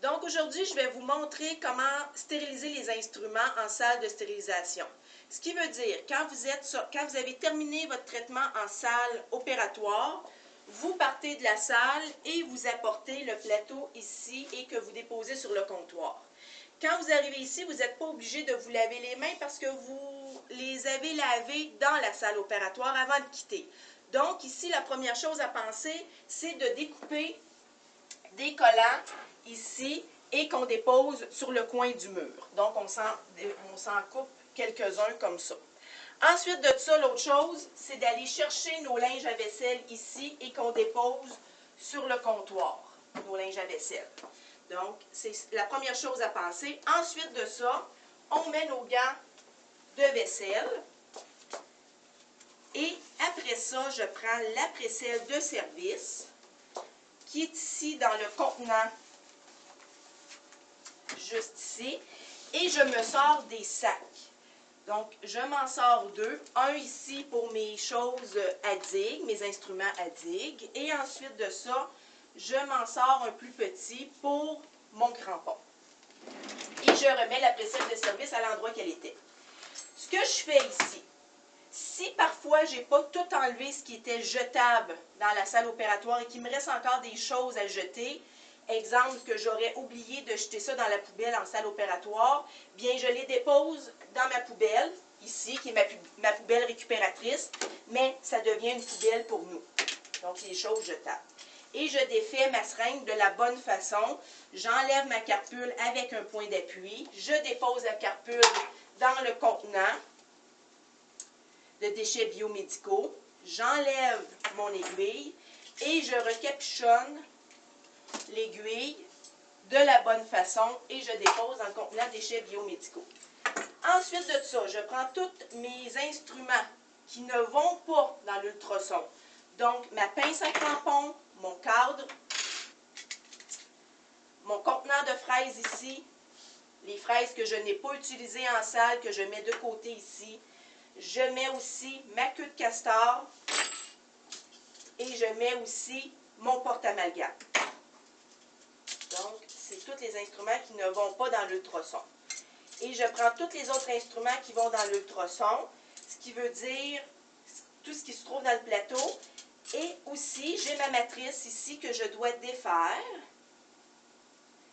Donc aujourd'hui, je vais vous montrer comment stériliser les instruments en salle de stérilisation. Ce qui veut dire, quand vous avez terminé votre traitement en salle opératoire, vous partez de la salle et vous apportez le plateau ici et que vous déposez sur le comptoir. Quand vous arrivez ici, vous n'êtes pas obligé de vous laver les mains parce que vous les avez lavées dans la salle opératoire avant de quitter. Donc ici, la première chose à penser, c'est de découper des collants ici et qu'on dépose sur le coin du mur. Donc on s'en coupe quelques-uns comme ça. Ensuite de ça, l'autre chose, c'est d'aller chercher nos linges à vaisselle ici et qu'on dépose sur le comptoir, nos linges à vaisselle. Donc, c'est la première chose à penser. Ensuite de ça, on met nos gants de vaisselle. Et après ça, je prends l'après-sel de service qui est ici dans le contenant, juste ici. Et je me sors des sacs. Donc, je m'en sors deux. Un ici pour mes choses à digue, mes instruments à digue. Et ensuite de ça, je m'en sors un plus petit pour mon crampon. Et je remets la vaisselle de service à l'endroit qu'elle était. Ce que je fais ici, si parfois je n'ai pas tout enlevé ce qui était jetable dans la salle opératoire et qu'il me reste encore des choses à jeter, exemple que j'aurais oublié de jeter ça dans la poubelle en salle opératoire, bien je les dépose dans ma poubelle, ici, qui est ma poubelle récupératrice, mais ça devient une poubelle pour nous. Donc les choses jetables. Et je défais ma seringue de la bonne façon. J'enlève ma carpule avec un point d'appui. Je dépose la carpule dans le contenant de déchets biomédicaux. J'enlève mon aiguille et je recapuchonne l'aiguille de la bonne façon et je dépose dans le contenant déchets biomédicaux. Ensuite de ça, je prends tous mes instruments qui ne vont pas dans l'ultrason. Donc, ma pince à crampons, mon cadre, mon contenant de fraises ici, les fraises que je n'ai pas utilisées en salle, que je mets de côté ici. Je mets aussi ma queue de castor et je mets aussi mon porte-amalgame. Donc, c'est tous les instruments qui ne vont pas dans l'ultrason. Et je prends tous les autres instruments qui vont dans l'ultrason, ce qui veut dire tout ce qui se trouve dans le plateau. Et aussi, j'ai ma matrice ici que je dois défaire.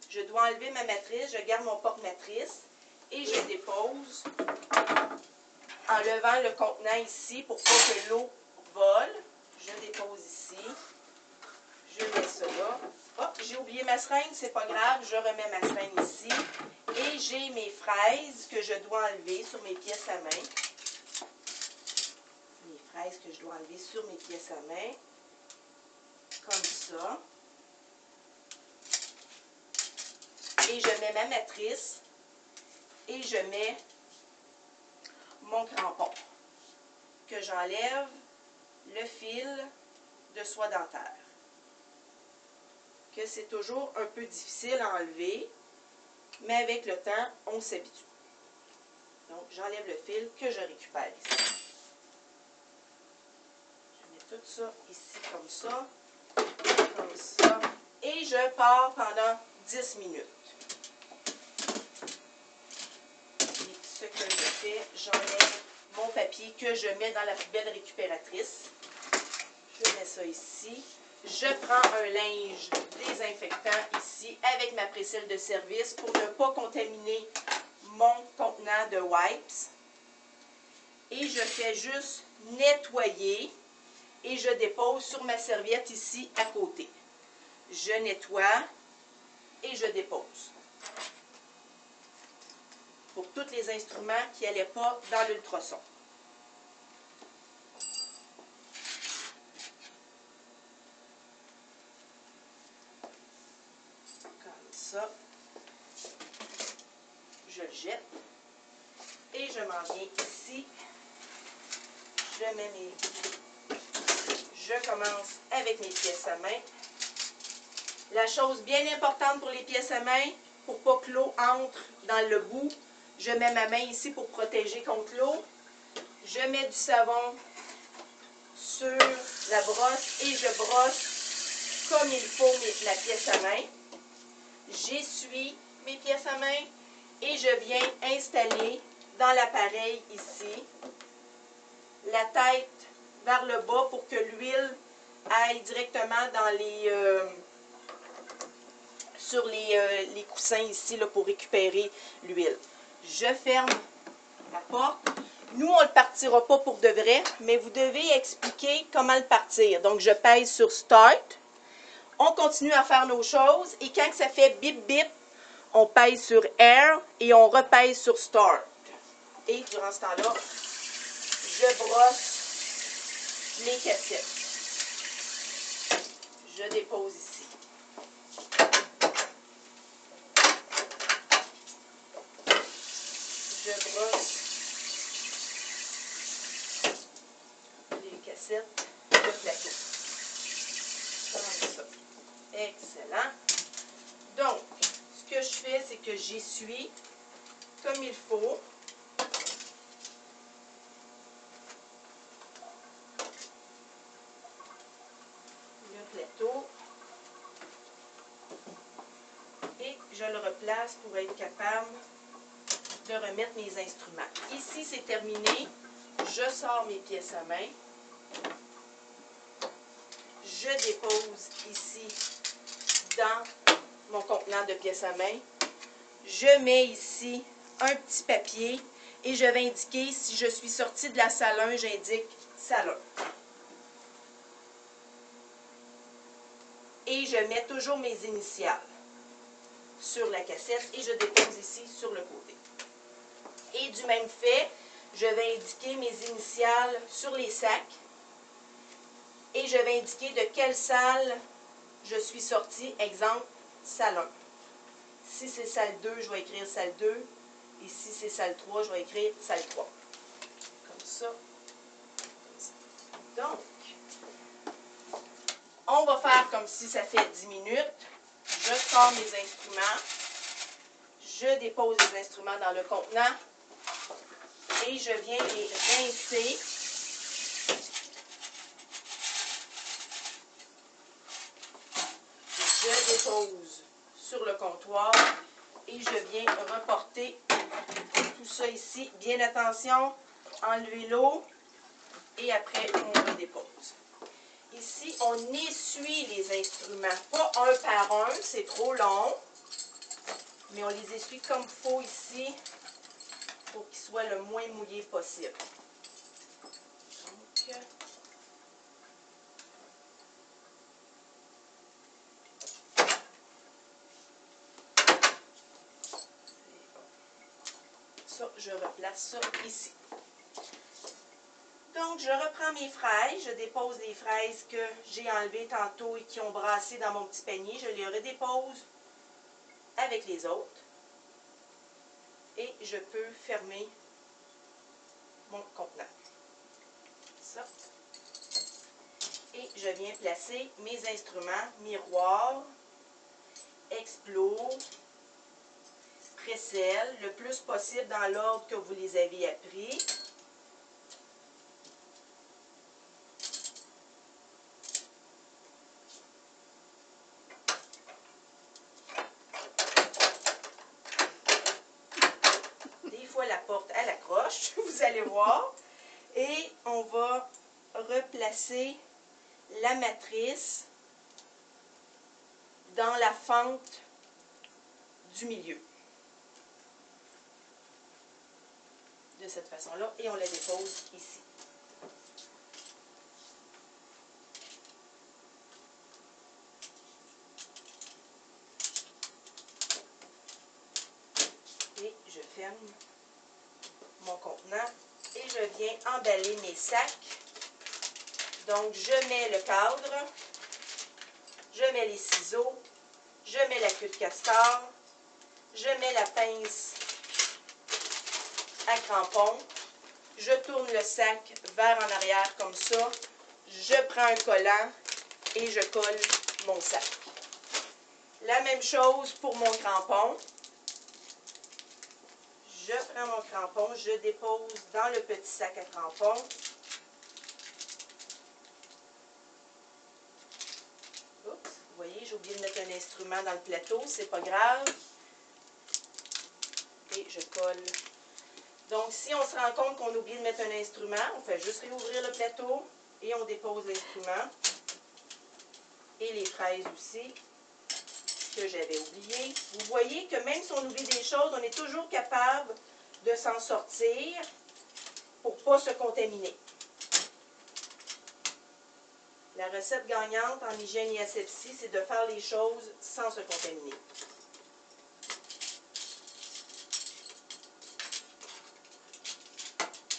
Je dois enlever ma matrice, je garde mon porte-matrice et je dépose en levant le contenant ici pour pas que l'eau vole. Je dépose ici. Je mets ça là. Hop, j'ai oublié ma seringue, c'est pas grave, je remets ma seringue ici. Et j'ai mes fraises que je dois enlever sur mes pièces à main. Mes fraises que je dois enlever sur mes pièces à main. Comme ça. Et je mets ma matrice. Et je mets mon crampon. Que j'enlève le fil de soie dentaire. Que c'est toujours un peu difficile à enlever. Mais avec le temps, on s'habitue. Donc, j'enlève le fil que je récupère ici. Je mets tout ça ici comme ça. Comme ça. Et je pars pendant 10 minutes. Et ce que je fais, j'enlève mon papier que je mets dans la poubelle récupératrice. Je mets ça ici. Je prends un linge désinfectant ici avec ma pré-sel de service pour ne pas contaminer mon contenant de wipes. Et je fais juste nettoyer et je dépose sur ma serviette ici à côté. Je nettoie et je dépose. Pour tous les instruments qui n'allaient pas dans l'ultrason. Ça, je le jette et je m'en viens ici. Je commence avec mes pièces à main. La chose bien importante pour les pièces à main, pour pas que l'eau entre dans le bout, je mets ma main ici pour protéger contre l'eau. Je mets du savon sur la brosse et je brosse comme il faut la pièce à main. j'essuie mes pièces à main et je viens installer dans l'appareil ici la tête vers le bas pour que l'huile aille directement dans sur les coussins ici là, pour récupérer l'huile. Je ferme la porte. Nous, on ne le partira pas pour de vrai, mais vous devez expliquer comment le partir. Donc, je pèse sur Start. On continue à faire nos choses et quand ça fait bip bip, on pèse sur Air et on repèse sur Start. Et durant ce temps-là, je brosse les cassettes. Je dépose ici. Je brosse les cassettes, le plateau. Comme ça. Excellent. Donc, ce que je fais, c'est que j'essuie comme il faut. Le plateau. Et je le replace pour être capable de remettre mes instruments. Ici, c'est terminé. Je sors mes pièces à main. Je dépose ici dans mon contenant de pièces à main. Je mets ici un petit papier et je vais indiquer si je suis sortie de la salle 1, j'indique salle 1. Et je mets toujours mes initiales sur la cassette et je dépose ici sur le côté. Et du même fait, je vais indiquer mes initiales sur les sacs et je vais indiquer de quelle salle je suis sortie. Exemple, salle 1. Si c'est salle 2, je vais écrire salle 2. Et si c'est salle 3, je vais écrire salle 3. Comme ça. Donc, on va faire comme si ça fait 10 minutes. Je sors mes instruments. Je dépose les instruments dans le contenant. Et je viens les rincer. Je dépose sur le comptoir et je viens reporter tout ça ici. Bien attention, enlever l'eau et après on redépose. Ici, on essuie les instruments, pas un par un, c'est trop long, mais on les essuie comme il faut ici pour qu'ils soient le moins mouillés possible. Donc, ça, je replace ça ici. Donc, je reprends mes fraises, je dépose les fraises que j'ai enlevées tantôt et qui ont brassé dans mon petit panier. Je les redépose avec les autres. Et je peux fermer mon contenant. Ça. Et je viens placer mes instruments, miroir, explos, précelle, le plus possible dans l'ordre que vous les avez appris. Des fois, la porte, elle accroche, vous allez voir. Et on va replacer la matrice dans la fente du milieu. De cette façon-là. Et on la dépose ici. Et je ferme mon contenant et je viens emballer mes sacs. Donc, je mets le cadre, je mets les ciseaux, je mets la queue de castor, je mets la pince à crampon, je tourne le sac vers en arrière comme ça, je prends un collant et je colle mon sac. La même chose pour mon crampon. Je prends mon crampon, je dépose dans le petit sac à crampons. Oups, vous voyez, j'ai oublié de mettre un instrument dans le plateau, c'est pas grave. Et je colle. Donc, si on se rend compte qu'on oublie de mettre un instrument, on fait juste réouvrir le plateau et on dépose l'instrument. Et les fraises aussi, que j'avais oubliées. Vous voyez que même si on oublie des choses, on est toujours capable de s'en sortir pour ne pas se contaminer. La recette gagnante en hygiène et asepsie, c'est de faire les choses sans se contaminer.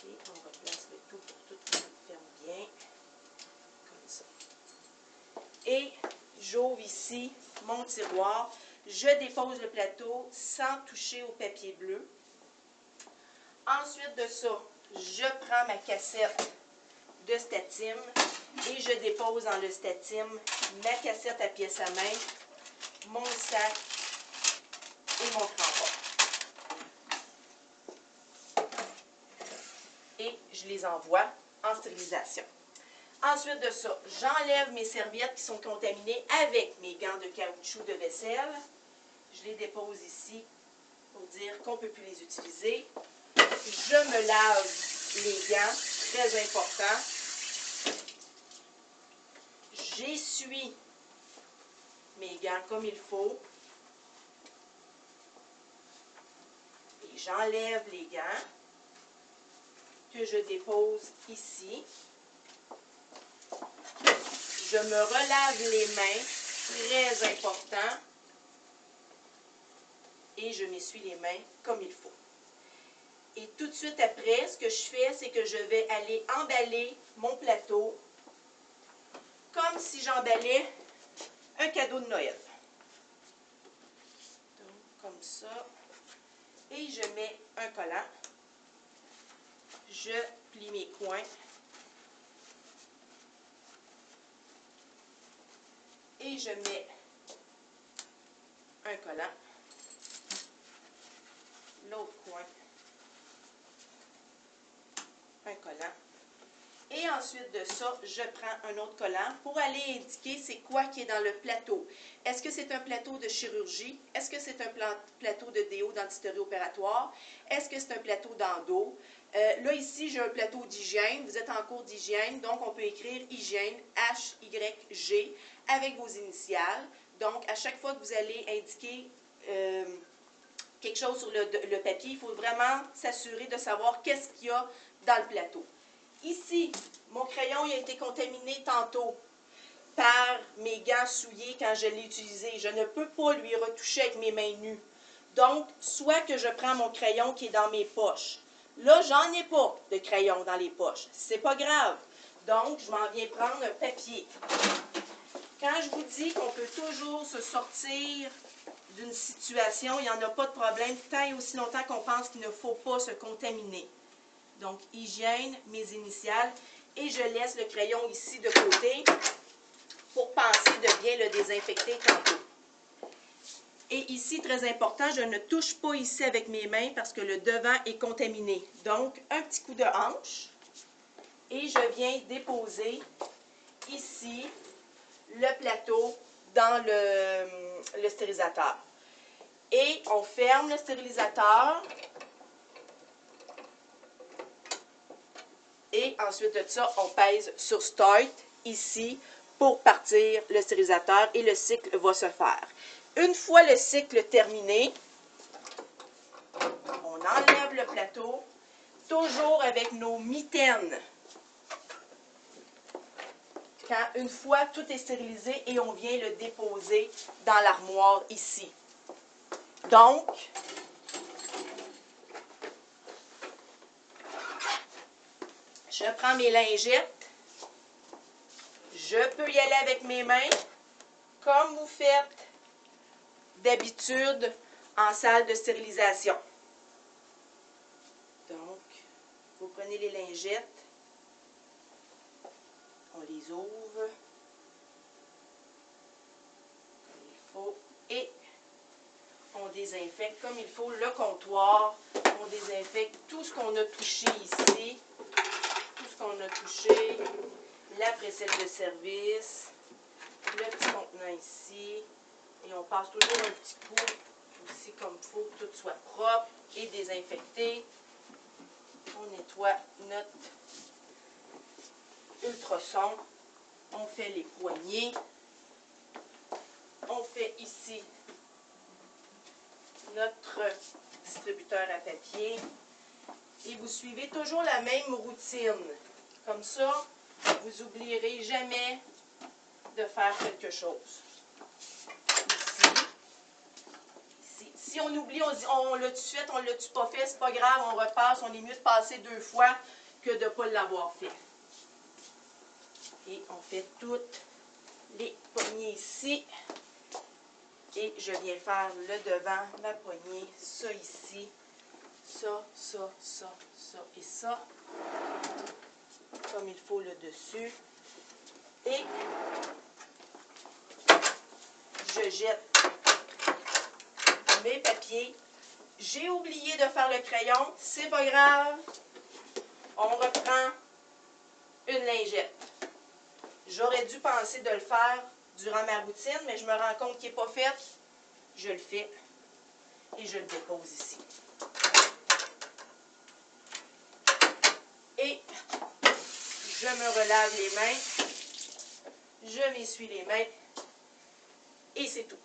Et on replace le tout pour tout ferme bien, comme ça. Et j'ouvre ici mon tiroir. Je dépose le plateau sans toucher au papier bleu. Ensuite de ça, je prends ma cassette de Statime et je dépose dans le Statime ma cassette à pièce à main, mon sac et mon crampon. Et je les envoie en stérilisation. Ensuite de ça, j'enlève mes serviettes qui sont contaminées avec mes gants de caoutchouc de vaisselle. Je les dépose ici pour dire qu'on ne peut plus les utiliser. Je me lave les gants, très important. J'essuie mes gants comme il faut. Et j'enlève les gants que je dépose ici. Je me relave les mains, très important. Et je m'essuie les mains comme il faut. Et tout de suite après, ce que je fais, c'est que je vais aller emballer mon plateau comme si j'emballais un cadeau de Noël. Donc, comme ça. Et je mets un collant. Je plie mes coins. Et je mets un collant. L'autre coin. Un collant. Et ensuite de ça, je prends un autre collant pour aller indiquer c'est quoi qui est dans le plateau. Est-ce que c'est un plateau de chirurgie? Est-ce que c'est un plateau de déo dentisterie opératoire? Est-ce que c'est un plateau d'endo? Là, ici, j'ai un plateau d'hygiène. Vous êtes en cours d'hygiène, donc on peut écrire hygiène, H-Y-G, avec vos initiales. Donc, à chaque fois que vous allez indiquer quelque chose sur le papier, il faut vraiment s'assurer de savoir qu'est-ce qu'il y a dans le plateau. Ici, mon crayon il a été contaminé tantôt par mes gants souillés quand je l'ai utilisé. Je ne peux pas lui retoucher avec mes mains nues. Donc, soit que je prends mon crayon qui est dans mes poches. Là, j'en ai pas de crayon dans les poches. C'est pas grave. Donc, je m'en viens prendre un papier. Quand je vous dis qu'on peut toujours se sortir d'une situation, il n'y en a pas de problème, tant et aussi longtemps qu'on pense qu'il ne faut pas se contaminer. Donc, hygiène, mes initiales, et je laisse le crayon ici de côté pour penser de bien le désinfecter tantôt. Et ici, très important, je ne touche pas ici avec mes mains parce que le devant est contaminé. Donc, un petit coup de hanche et je viens déposer ici le plateau dans le stérilisateur. Et on ferme le stérilisateur. Et ensuite de ça, on pèse sur Start ici pour partir le stérilisateur et le cycle va se faire. Une fois le cycle terminé, on enlève le plateau, toujours avec nos mitaines. Une fois tout est stérilisé et on vient le déposer dans l'armoire ici. Donc, je prends mes lingettes. Je peux y aller avec mes mains, comme vous faites d'habitude en salle de stérilisation. Donc, vous prenez les lingettes, on les ouvre comme il faut et on désinfecte comme il faut le comptoir. On désinfecte tout ce qu'on a touché ici, tout ce qu'on a touché, la précelle de service, le petit contenant maintenant ici. Et on passe toujours un petit coup aussi comme il faut que tout soit propre et désinfecté. On nettoie notre ultrason. On fait les poignées. On fait ici notre distributeur à papier. Et vous suivez toujours la même routine. Comme ça, vous n'oublierez jamais de faire quelque chose. Ici. Si on oublie, on dit on l'a tout de suite, on l'a pas fait, c'est pas grave, on repasse, on est mieux de passer 2 fois que de ne pas l'avoir fait. Et on fait toutes les poignées ici. Et je viens faire le devant, ma poignée, ça ici, ça, ça, ça, ça et ça. Comme il faut le dessus. Et je jette mes papiers. J'ai oublié de faire le crayon, c'est pas grave. On reprend une lingette. J'aurais dû penser de le faire durant ma routine, mais je me rends compte qu'il n'est pas fait. Je le fais et je le dépose ici. Et je me relave les mains. Je m'essuie les mains. Et c'est tout.